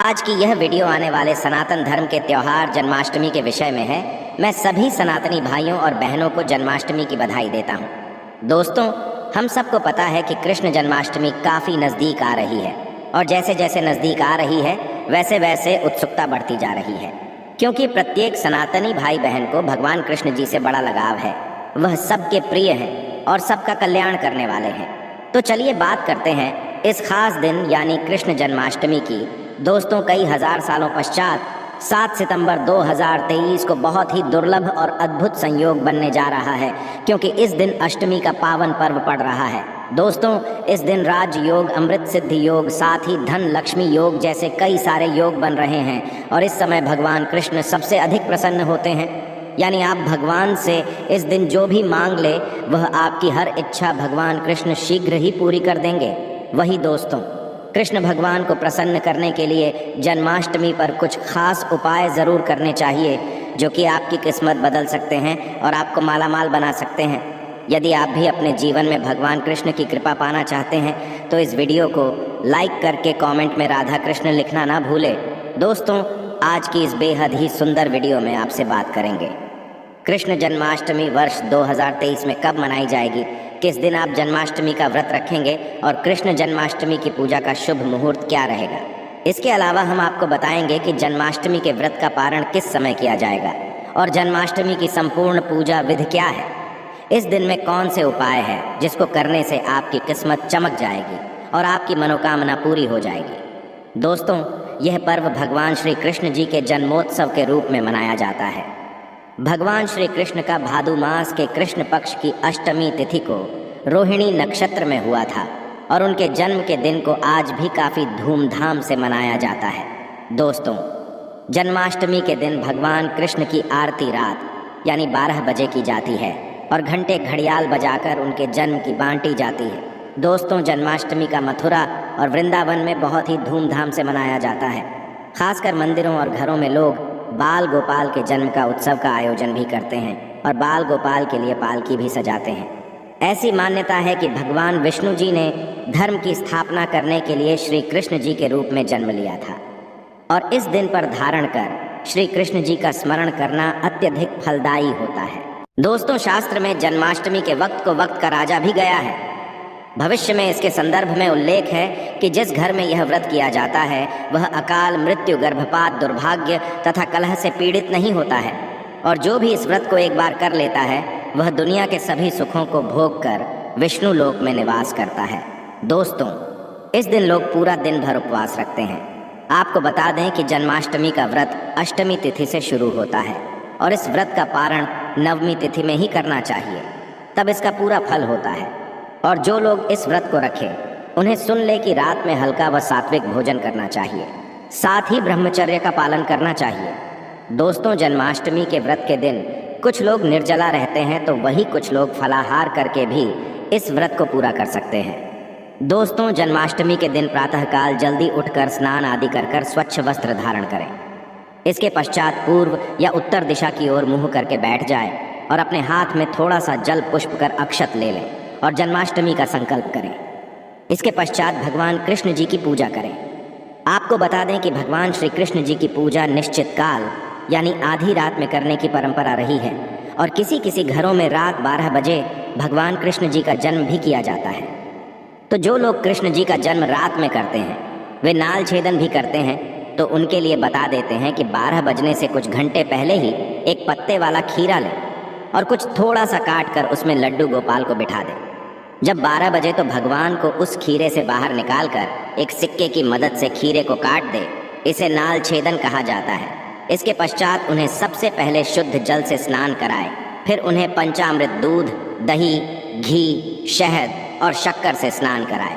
आज की यह वीडियो आने वाले सनातन धर्म के त्योहार जन्माष्टमी के विषय में है। मैं सभी सनातनी भाइयों और बहनों को जन्माष्टमी की बधाई देता हूँ। दोस्तों, हम सबको पता है कि कृष्ण जन्माष्टमी काफ़ी नज़दीक आ रही है और जैसे जैसे नज़दीक आ रही है वैसे वैसे उत्सुकता बढ़ती जा रही है, क्योंकि प्रत्येक सनातनी भाई बहन को भगवान कृष्ण जी से बड़ा लगाव है। वह सबके प्रिय हैं और सबका कल्याण करने वाले हैं। तो चलिए बात करते हैं इस खास दिन यानी कृष्ण जन्माष्टमी की। दोस्तों, कई हजार सालों पश्चात 7 सितंबर 2023 को बहुत ही दुर्लभ और अद्भुत संयोग बनने जा रहा है, क्योंकि इस दिन अष्टमी का पावन पर्व पड़ रहा है। दोस्तों, इस दिन राज योग, अमृत सिद्धि योग, साथ ही धन लक्ष्मी योग जैसे कई सारे योग बन रहे हैं और इस समय भगवान कृष्ण सबसे अधिक प्रसन्न होते हैं। यानी आप भगवान से इस दिन जो भी मांग ले वह आपकी हर इच्छा भगवान कृष्ण शीघ्र ही पूरी कर देंगे। वही दोस्तों, कृष्ण भगवान को प्रसन्न करने के लिए जन्माष्टमी पर कुछ खास उपाय ज़रूर करने चाहिए, जो कि आपकी किस्मत बदल सकते हैं और आपको मालामाल बना सकते हैं। यदि आप भी अपने जीवन में भगवान कृष्ण की कृपा पाना चाहते हैं तो इस वीडियो को लाइक करके कमेंट में राधा कृष्ण लिखना ना भूलें। दोस्तों, आज की इस बेहद ही सुंदर वीडियो में आपसे बात करेंगे कृष्ण जन्माष्टमी वर्ष 2023 में कब मनाई जाएगी, किस दिन आप जन्माष्टमी का व्रत रखेंगे और कृष्ण जन्माष्टमी की पूजा का शुभ मुहूर्त क्या रहेगा। इसके अलावा हम आपको बताएंगे कि जन्माष्टमी के व्रत का पारण किस समय किया जाएगा और जन्माष्टमी की संपूर्ण पूजा विधि क्या है। इस दिन में कौन से उपाय हैं जिसको करने से आपकी किस्मत चमक जाएगी और आपकी मनोकामना पूरी हो जाएगी। दोस्तों, यह पर्व भगवान श्री कृष्ण जी के जन्मोत्सव के रूप में मनाया जाता है। भगवान श्री कृष्ण का भादु मास के कृष्ण पक्ष की अष्टमी तिथि को रोहिणी नक्षत्र में हुआ था और उनके जन्म के दिन को आज भी काफ़ी धूमधाम से मनाया जाता है। दोस्तों, जन्माष्टमी के दिन भगवान कृष्ण की आरती रात यानी 12 बजे की जाती है और घंटे घड़ियाल बजाकर उनके जन्म की बांटी जाती है। दोस्तों, जन्माष्टमी का मथुरा और वृंदावन में बहुत ही धूमधाम से मनाया जाता है। खासकर मंदिरों और घरों में लोग बाल गोपाल के जन्म का उत्सव का आयोजन भी करते हैं और बाल गोपाल के लिए पालकी भी सजाते हैं। ऐसी मान्यता है कि भगवान विष्णु जी ने धर्म की स्थापना करने के लिए श्री कृष्ण जी के रूप में जन्म लिया था और इस दिन पर धारण कर श्री कृष्ण जी का स्मरण करना अत्यधिक फलदायी होता है। दोस्तों, शास्त्र में जन्माष्टमी के वक्त को वक्त का राजा भी गया है। भविष्य में इसके संदर्भ में उल्लेख है कि जिस घर में यह व्रत किया जाता है वह अकाल मृत्यु, गर्भपात, दुर्भाग्य तथा कलह से पीड़ित नहीं होता है और जो भी इस व्रत को एक बार कर लेता है वह दुनिया के सभी सुखों को भोग कर विष्णु लोक में निवास करता है। दोस्तों, इस दिन लोग पूरा दिन भर उपवास रखते हैं। आपको बता दें कि जन्माष्टमी का व्रत अष्टमी तिथि से शुरू होता है और इस व्रत का पारण नवमी तिथि में ही करना चाहिए, तब इसका पूरा फल होता है। और जो लोग इस व्रत को रखें उन्हें सुन ले कि रात में हल्का व सात्विक भोजन करना चाहिए, साथ ही ब्रह्मचर्य का पालन करना चाहिए। दोस्तों, जन्माष्टमी के व्रत के दिन कुछ लोग निर्जला रहते हैं तो वही कुछ लोग फलाहार करके भी इस व्रत को पूरा कर सकते हैं। दोस्तों, जन्माष्टमी के दिन प्रातःकाल जल्दी उठकर स्नान आदि कर स्वच्छ वस्त्र धारण करें। इसके पश्चात पूर्व या उत्तर दिशा की ओर मुँह करके बैठ जाए और अपने हाथ में थोड़ा सा जल पुष्प कर अक्षत ले लें और जन्माष्टमी का संकल्प करें। इसके पश्चात भगवान कृष्ण जी की पूजा करें। आपको बता दें कि भगवान श्री कृष्ण जी की पूजा निश्चित काल यानी आधी रात में करने की परंपरा रही है और किसी किसी घरों में रात 12 बजे भगवान कृष्ण जी का जन्म भी किया जाता है। तो जो लोग कृष्ण जी का जन्म रात में करते हैं वे नाल छेदन भी करते हैं, तो उनके लिए बता देते हैं कि 12 बजने से कुछ घंटे पहले ही एक पत्ते वाला खीरा लें और कुछ थोड़ा सा काट कर उसमें लड्डू गोपाल को बिठा दें। जब 12 बजे तो भगवान को उस खीरे से बाहर निकालकर एक सिक्के की मदद से खीरे को काट दे। इसे नाल छेदन कहा जाता है। इसके पश्चात उन्हें सबसे पहले शुद्ध जल से स्नान कराए, फिर उन्हें पंचामृत दूध, दही, घी, शहद और शक्कर से स्नान कराए।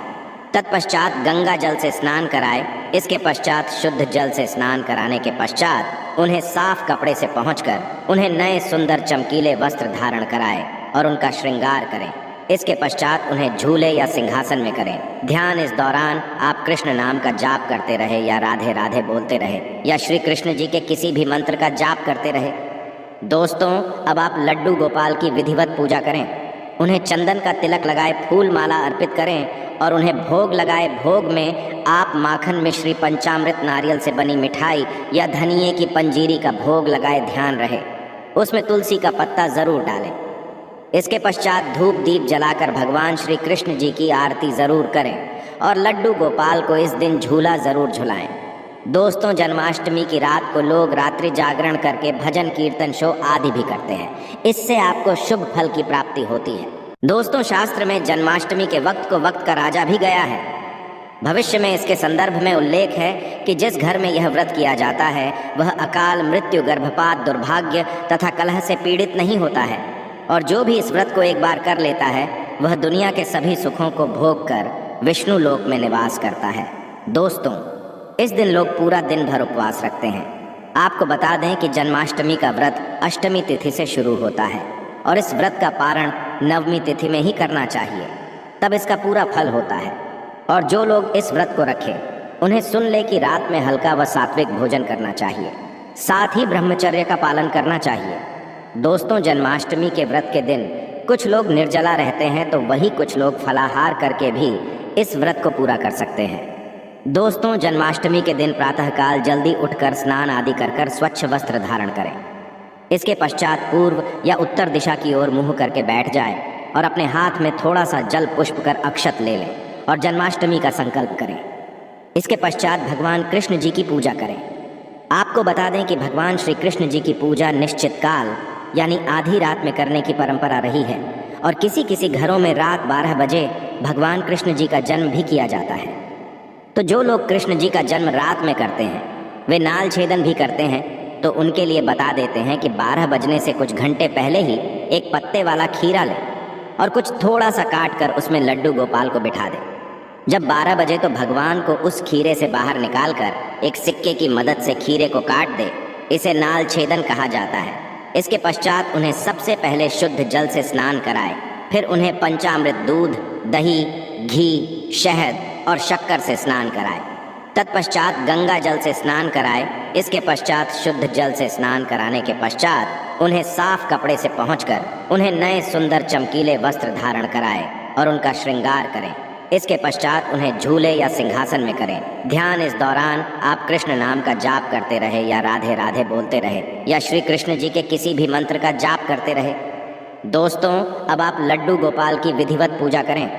तत्पश्चात गंगा जल से स्नान कराए। इसके पश्चात शुद्ध जल से स्नान कराने के पश्चात उन्हें साफ कपड़े से पहुँचकर उन्हें नए सुंदर चमकीले वस्त्र धारण कराए और उनका श्रृंगार करें। इसके पश्चात उन्हें झूले या सिंहासन में करें। ध्यान इस दौरान आप कृष्ण नाम का जाप करते रहे या राधे राधे बोलते रहे या श्री कृष्ण जी के किसी भी मंत्र का जाप करते रहे। दोस्तों, अब आप लड्डू गोपाल की विधिवत पूजा करें, उन्हें चंदन का तिलक लगाए फूल माला अर्पित करें और उन्हें भोग लगाए भोग में आप माखन मिश्री पंचामृत नारियल से बनी मिठाई या धनिये की पंजीरी का भोग लगाए ध्यान रहे। उसमें तुलसी का पत्ता ज़रूर डालें। इसके पश्चात धूप दीप जलाकर भगवान श्री कृष्ण जी की आरती ज़रूर करें और लड्डू गोपाल को इस दिन झूला ज़रूर झुलाएं। दोस्तों, जन्माष्टमी की रात को लोग रात्रि जागरण करके भजन कीर्तन शो आदि भी करते हैं। इससे आपको शुभ फल की प्राप्ति होती है। दोस्तों, शास्त्र में जन्माष्टमी के वक्त को वक्त का राजा भी गया है। भविष्य में इसके संदर्भ में उल्लेख है कि जिस घर में यह व्रत किया जाता है वह अकाल मृत्यु, गर्भपात, दुर्भाग्य तथा कलह से पीड़ित नहीं होता है, और जो भी इस व्रत को एक बार कर लेता है वह दुनिया के सभी सुखों को भोग कर विष्णु लोक में निवास करता है। दोस्तों, इस दिन लोग पूरा दिन भर उपवास रखते हैं। आपको बता दें कि जन्माष्टमी का व्रत अष्टमी तिथि से शुरू होता है और इस व्रत का पारण नवमी तिथि में ही करना चाहिए, तब इसका पूरा फल होता है। और जो लोग इस व्रत को रखें उन्हें सुन ले कि रात में हल्का व सात्विक भोजन करना चाहिए, साथ ही ब्रह्मचर्य का पालन करना चाहिए। दोस्तों, जन्माष्टमी के व्रत के दिन कुछ लोग निर्जला रहते हैं तो वही कुछ लोग फलाहार करके भी इस व्रत को पूरा कर सकते हैं। दोस्तों, जन्माष्टमी के दिन प्रातःकाल जल्दी उठकर स्नान आदि कर स्वच्छ वस्त्र धारण करें। इसके पश्चात पूर्व या उत्तर दिशा की ओर मुंह करके बैठ जाएं और अपने हाथ में थोड़ा सा जल पुष्प कर अक्षत ले लें और जन्माष्टमी का संकल्प करें। इसके पश्चात भगवान कृष्ण जी की पूजा करें। आपको बता दें कि भगवान श्री कृष्ण जी की पूजा निश्चित काल यानी आधी रात में करने की परंपरा रही है, और किसी किसी घरों में रात 12 बजे भगवान कृष्ण जी का जन्म भी किया जाता है। तो जो लोग कृष्ण जी का जन्म रात में करते हैं वे नाल छेदन भी करते हैं, तो उनके लिए बता देते हैं कि 12 बजने से कुछ घंटे पहले ही एक पत्ते वाला खीरा लें और कुछ थोड़ा सा काट कर उसमें लड्डू गोपाल को बिठा दें। जब 12 बजे तो भगवान को उस खीरे से बाहर निकाल कर एक सिक्के की मदद से खीरे को काट दे। इसे नाल छेदन कहा जाता है। इसके पश्चात उन्हें सबसे पहले शुद्ध जल से स्नान कराए, फिर उन्हें पंचामृत दूध, दही, घी, शहद और शक्कर से स्नान कराए। तत्पश्चात गंगा जल से स्नान कराए। इसके पश्चात शुद्ध जल से स्नान कराने के पश्चात उन्हें साफ कपड़े से पहुंचकर उन्हें नए सुंदर चमकीले वस्त्र धारण कराए और उनका श्रृंगार करें। इसके पश्चात उन्हें झूले या सिंहासन में करें। ध्यान इस दौरान आप कृष्ण नाम का जाप करते रहे या राधे राधे बोलते रहे या श्री कृष्ण जी के किसी भी मंत्र का जाप करते रहे। दोस्तों, अब आप लड्डू गोपाल की विधिवत पूजा करें।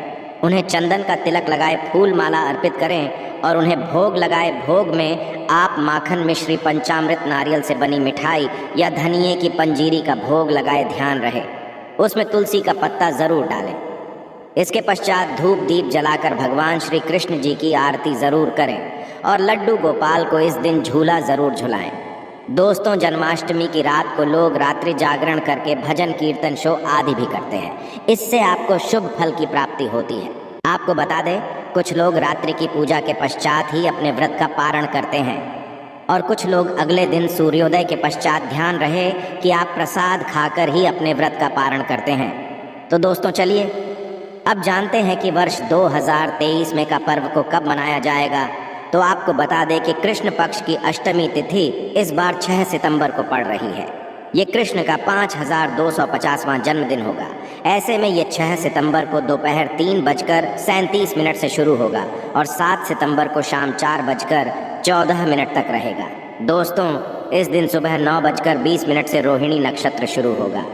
उन्हें चंदन का तिलक लगाए फूल माला अर्पित करें और उन्हें भोग लगाए भोग में आप माखन मिश्री पंचामृत नारियल से बनी मिठाई या धनिये की पंजीरी का भोग लगाए ध्यान रहे। उसमें तुलसी का पत्ता ज़रूर डालें। इसके पश्चात धूप दीप जलाकर भगवान श्री कृष्ण जी की आरती ज़रूर करें और लड्डू गोपाल को इस दिन झूला ज़रूर झुलाएं। दोस्तों, जन्माष्टमी की रात को लोग रात्रि जागरण करके भजन कीर्तन शो आदि भी करते हैं। इससे आपको शुभ फल की प्राप्ति होती है। आपको बता दें, कुछ लोग रात्रि की पूजा के पश्चात ही अपने व्रत का पारण करते हैं और कुछ लोग अगले दिन सूर्योदय के पश्चात ध्यान रहे कि आप प्रसाद खाकर ही अपने व्रत का पारण करते हैं। तो दोस्तों, चलिए अब जानते हैं कि वर्ष 2023 में का पर्व को कब मनाया जाएगा। तो आपको बता दें कि कृष्ण पक्ष की अष्टमी तिथि इस बार 6 सितंबर को पड़ रही है। ये कृष्ण का 5250वां जन्मदिन होगा। ऐसे में ये 6 सितंबर को दोपहर 3:37 से शुरू होगा और 7 सितंबर को शाम 4:14 तक रहेगा। दोस्तों, इस दिन सुबह 9:20 से रोहिणी नक्षत्र शुरू होगा।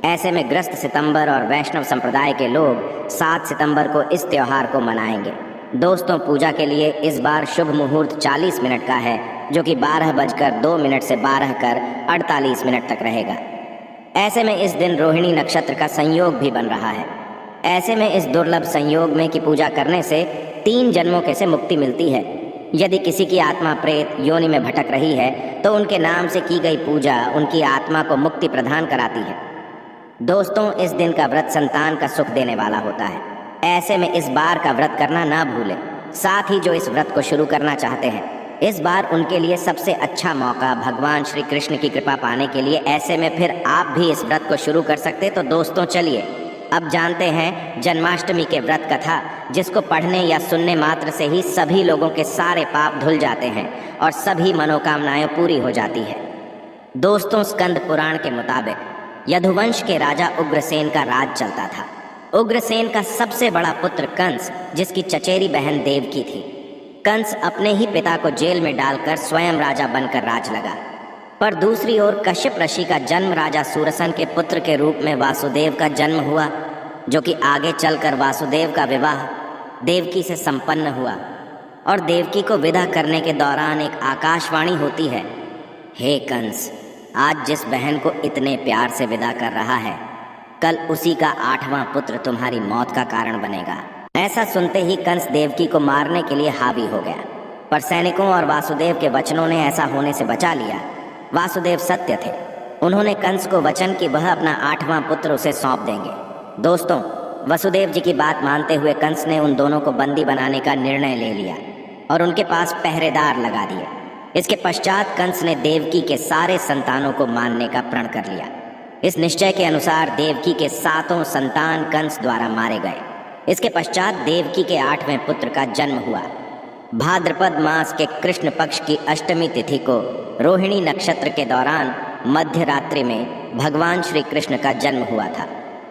ऐसे में ग्रस्त सितंबर और वैष्णव संप्रदाय के लोग 7 सितंबर को इस त्यौहार को मनाएंगे। दोस्तों, पूजा के लिए इस बार शुभ मुहूर्त 40 मिनट का है, जो कि 12:02 से 12:48 तक रहेगा। ऐसे में इस दिन रोहिणी नक्षत्र का संयोग भी बन रहा है। ऐसे में इस दुर्लभ संयोग में की पूजा करने से 3 जन्मों के से मुक्ति मिलती है। यदि किसी की आत्मा प्रेत योनि में भटक रही है तो उनके नाम से की गई पूजा उनकी आत्मा को मुक्ति प्रदान कराती है। दोस्तों, इस दिन का व्रत संतान का सुख देने वाला होता है। ऐसे में इस बार का व्रत करना ना भूलें। साथ ही जो इस व्रत को शुरू करना चाहते हैं, इस बार उनके लिए सबसे अच्छा मौका भगवान श्री कृष्ण की कृपा पाने के लिए। ऐसे में फिर आप भी इस व्रत को शुरू कर सकते। तो दोस्तों, चलिए अब जानते हैं जन्माष्टमी के व्रत कथा, जिसको पढ़ने या सुनने मात्र से ही सभी लोगों के सारे पाप धुल जाते हैं और सभी मनोकामनाएं पूरी हो जाती है। दोस्तों, स्कंद पुराण के मुताबिक यदुवंश के राजा उग्रसेन का राज चलता था। उग्रसेन का सबसे बड़ा पुत्र कंस, जिसकी चचेरी बहन देवकी थी। कंस अपने ही पिता को जेल में डालकर स्वयं राजा बनकर राज लगा। पर दूसरी ओर कश्यप ऋषि का जन्म राजा सूरसन के पुत्र के रूप में वासुदेव का जन्म हुआ, जो कि आगे चलकर वासुदेव का विवाह देवकी से संपन्न हुआ। और देवकी को विदा करने के दौरान एक आकाशवाणी होती है, हे कंस, आज जिस बहन को इतने प्यार से विदा कर रहा है, कल उसी का 8वां पुत्र तुम्हारी मौत का कारण बनेगा। ऐसा सुनते ही कंस देवकी को मारने के लिए हावी हो गया, पर सैनिकों और वासुदेव के वचनों ने ऐसा होने से बचा लिया। वासुदेव सत्य थे। उन्होंने कंस को वचन कि वह अपना 8वां पुत्र उसे सौंप देंगे। दोस्तों, वसुदेव जी की बात मानते हुए कंस ने उन दोनों को बंदी बनाने का निर्णय ले लिया और उनके पास पहरेदार लगा दिए। इसके पश्चात कंस ने देवकी के सारे संतानों को मारने का प्रण कर लिया। इस निश्चय के अनुसार देवकी के 7 संतान कंस द्वारा मारे गए। इसके पश्चात देवकी के 8वें पुत्र का जन्म हुआ। भाद्रपद मास के कृष्ण पक्ष की अष्टमी तिथि को रोहिणी नक्षत्र के दौरान मध्य रात्रि में भगवान श्री कृष्ण का जन्म हुआ था।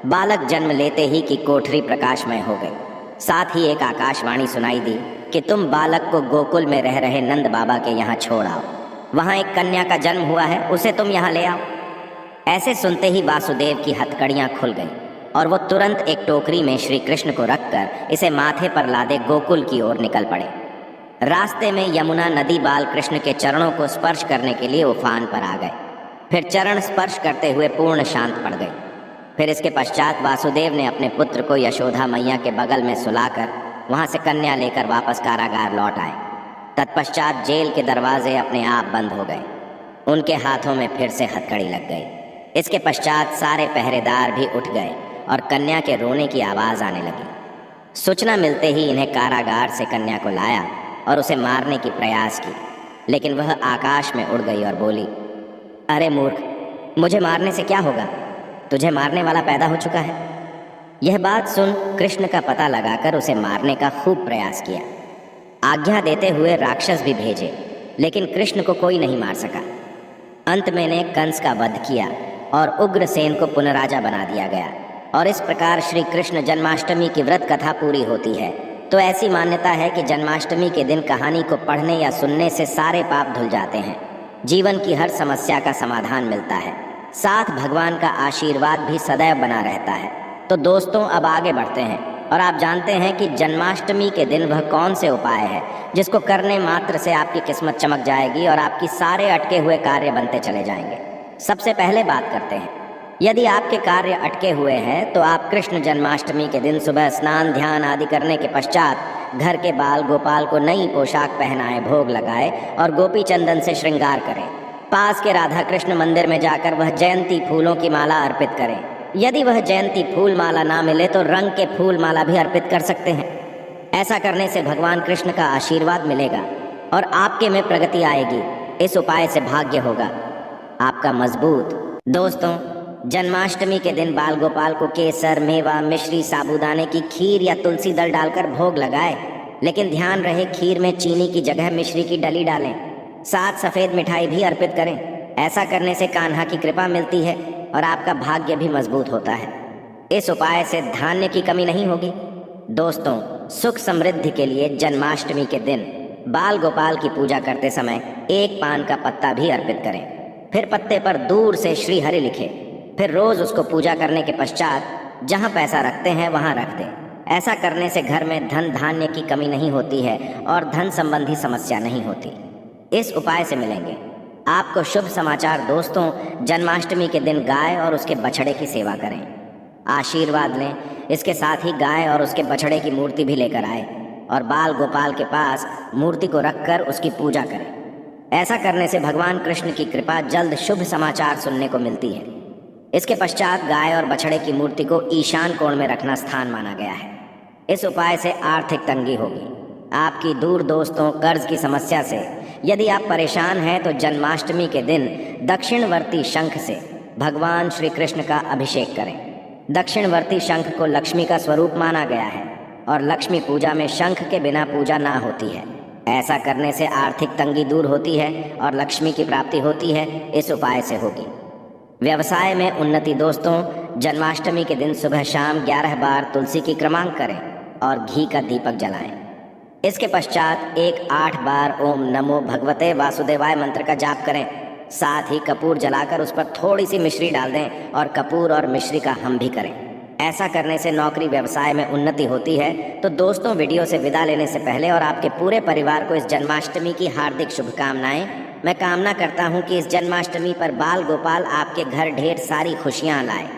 बालक जन्म लेते ही की कोठरी प्रकाशमय हो गई। साथ ही एक आकाशवाणी सुनाई दी कि तुम बालक को गोकुल में रह रहे नंद बाबा के यहाँ छोड़ आओ। वहाँ एक कन्या का जन्म हुआ है, उसे तुम यहाँ ले आओ। ऐसे सुनते ही वासुदेव की हथकड़ियाँ खुल गईं और वो तुरंत एक टोकरी में श्री कृष्ण को रखकर इसे माथे पर लादे गोकुल की ओर निकल पड़े। रास्ते में यमुना नदी बाल कृष्ण के चरणों को स्पर्श करने के लिए उफान पर आ गए। फिर चरण स्पर्श करते हुए पूर्ण शांत पड़ गए। फिर इसके पश्चात वासुदेव ने अपने पुत्र को यशोदा मैया के बगल में सुलाकर वहाँ से कन्या लेकर वापस कारागार लौट आए। तत्पश्चात जेल के दरवाजे अपने आप बंद हो गए। उनके हाथों में फिर से हथकड़ी लग गई। इसके पश्चात सारे पहरेदार भी उठ गए और कन्या के रोने की आवाज़ आने लगी। सूचना मिलते ही इन्हें कारागार से कन्या को लाया और उसे मारने की प्रयास की, लेकिन वह आकाश में उड़ गई और बोली, अरे मूर्ख, मुझे मारने से क्या होगा? तुझे मारने वाला पैदा हो चुका है। यह बात सुन कृष्ण का पता लगाकर उसे मारने का खूब प्रयास किया। आज्ञा देते हुए राक्षस भी भेजे, लेकिन कृष्ण को कोई नहीं मार सका। अंत में ने कंस का वध किया और उग्रसेन को पुनराजा बना दिया गया। और इस प्रकार श्री कृष्ण जन्माष्टमी की व्रत कथा पूरी होती है। तो ऐसी मान्यता है कि जन्माष्टमी के दिन कहानी को पढ़ने या सुनने से सारे पाप धुल जाते हैं, जीवन की हर समस्या का समाधान मिलता है, साथ भगवान का आशीर्वाद भी सदैव बना रहता है। तो दोस्तों, अब आगे बढ़ते हैं और आप जानते हैं कि जन्माष्टमी के दिन वह कौन से उपाय है जिसको करने मात्र से आपकी किस्मत चमक जाएगी और आपकी सारे अटके हुए कार्य बनते चले जाएंगे। सबसे पहले बात करते हैं, यदि आपके कार्य अटके हुए हैं तो आप कृष्ण जन्माष्टमी के दिन सुबह स्नान ध्यान आदि करने के पश्चात घर के बाल गोपाल को नई पोशाक पहनाए, भोग लगाए और गोपी चंदन से श्रृंगार करें। पास के राधा कृष्ण मंदिर में जाकर वह जयंती फूलों की माला अर्पित करें। यदि वह जयंती फूल माला ना मिले तो रंग के फूल माला भी अर्पित कर सकते हैं। ऐसा करने से भगवान कृष्ण का आशीर्वाद मिलेगा और आपके में प्रगति आएगी। इस उपाय से भाग्य होगा आपका मजबूत। दोस्तों, जन्माष्टमी के दिन बाल गोपाल को केसर, मेवा, मिश्री, साबूदाने की खीर या तुलसी दल डालकर भोग लगाए, लेकिन ध्यान रहे खीर में चीनी की जगह मिश्री की डली डालें। साथ सफ़ेद मिठाई भी अर्पित करें। ऐसा करने से कान्हा की कृपा मिलती है और आपका भाग्य भी मजबूत होता है। इस उपाय से धान्य की कमी नहीं होगी। दोस्तों, सुख समृद्धि के लिए जन्माष्टमी के दिन बाल गोपाल की पूजा करते समय एक पान का पत्ता भी अर्पित करें। फिर पत्ते पर दूर से श्री हरि लिखें। फिर रोज उसको पूजा करने के पश्चात जहाँ पैसा रखते हैं वहाँ रख दें। ऐसा करने से घर में धन धान्य की कमी नहीं होती है और धन संबंधी समस्या नहीं होती। इस उपाय से मिलेंगे आपको शुभ समाचार। दोस्तों, जन्माष्टमी के दिन गाय और उसके बछड़े की सेवा करें, आशीर्वाद लें। इसके साथ ही गाय और उसके बछड़े की मूर्ति भी लेकर आए और बाल गोपाल के पास मूर्ति को रखकर उसकी पूजा करें। ऐसा करने से भगवान कृष्ण की कृपा जल्द शुभ समाचार सुनने को मिलती है। इसके पश्चात गाय और बछड़े की मूर्ति को ईशान कोण में रखना स्थान माना गया है। इस उपाय से आर्थिक तंगी होगी आपकी दूर। दोस्तों, कर्ज की समस्या से यदि आप परेशान हैं तो जन्माष्टमी के दिन दक्षिणवर्ती शंख से भगवान श्री कृष्ण का अभिषेक करें। दक्षिणवर्ती शंख को लक्ष्मी का स्वरूप माना गया है और लक्ष्मी पूजा में शंख के बिना पूजा ना होती है। ऐसा करने से आर्थिक तंगी दूर होती है और लक्ष्मी की प्राप्ति होती है। इस उपाय से होगी व्यवसाय में उन्नति। दोस्तों, जन्माष्टमी के दिन सुबह शाम 11 बार तुलसी की क्रमांक करें और घी का दीपक जलाएं। इसके पश्चात 8 बार ओम नमो भगवते वासुदेवाय मंत्र का जाप करें। साथ ही कपूर जलाकर उस पर थोड़ी सी मिश्री डाल दें और कपूर और मिश्री का हम भी करें। ऐसा करने से नौकरी व्यवसाय में उन्नति होती है। तो दोस्तों, वीडियो से विदा लेने से पहले और आपके पूरे परिवार को इस जन्माष्टमी की हार्दिक शुभकामनाएं। मैं कामना करता हूं कि इस जन्माष्टमी पर बाल गोपाल आपके घर ढेर सारी खुशियां लाए।